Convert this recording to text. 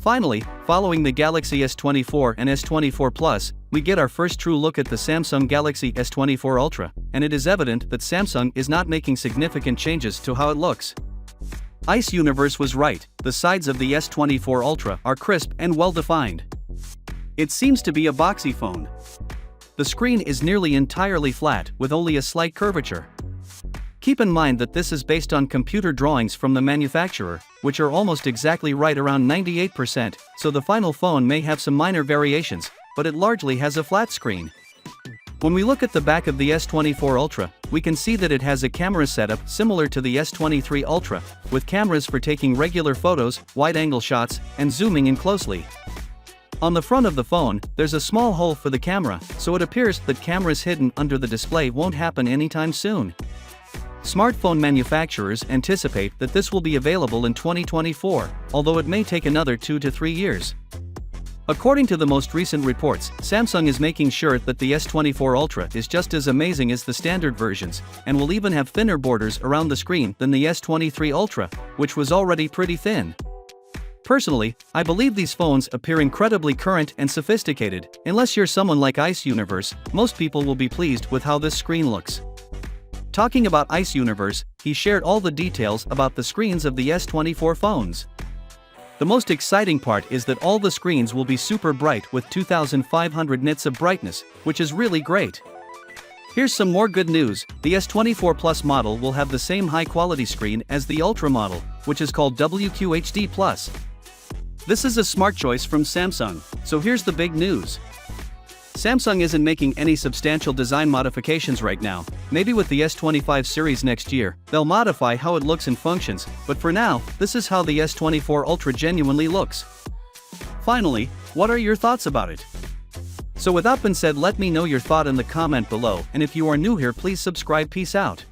Finally, following the Galaxy S24 and S24 Plus, we get our first true look at the Samsung Galaxy S24 Ultra, and it is evident that Samsung is not making significant changes to how it looks. Ice Universe was right, the sides of the S24 Ultra are crisp and well-defined. It seems to be a boxy phone. The screen is nearly entirely flat, with only a slight curvature. Keep in mind that this is based on computer drawings from the manufacturer, which are almost exactly right around 98%, so the final phone may have some minor variations, but it largely has a flat screen. When we look at the back of the S24 Ultra, we can see that it has a camera setup similar to the S23 Ultra, with cameras for taking regular photos, wide-angle shots, and zooming in closely. On the front of the phone, there's a small hole for the camera, so it appears that cameras hidden under the display won't happen anytime soon. Smartphone manufacturers anticipate that this will be available in 2024, although it may take another 2 to 3 years. According to the most recent reports, Samsung is making sure that the S24 Ultra is just as amazing as the standard versions, and will even have thinner borders around the screen than the S23 Ultra, which was already pretty thin. Personally, I believe these phones appear incredibly current and sophisticated. Unless you're someone like Ice Universe, most people will be pleased with how this screen looks. Talking about Ice Universe, he shared all the details about the screens of the S24 phones. The most exciting part is that all the screens will be super bright with 2500 nits of brightness, which is really great. Here's some more good news: the S24 Plus model will have the same high-quality screen as the Ultra model, which is called WQHD+. This is a smart choice from Samsung, so here's the big news. Samsung isn't making any substantial design modifications right now. Maybe with the S25 series next year, they'll modify how it looks and functions, but for now, this is how the S24 Ultra genuinely looks. Finally, what are your thoughts about it? So with that being said, let me know your thought in the comment below, and if you are new here, please subscribe. Peace out.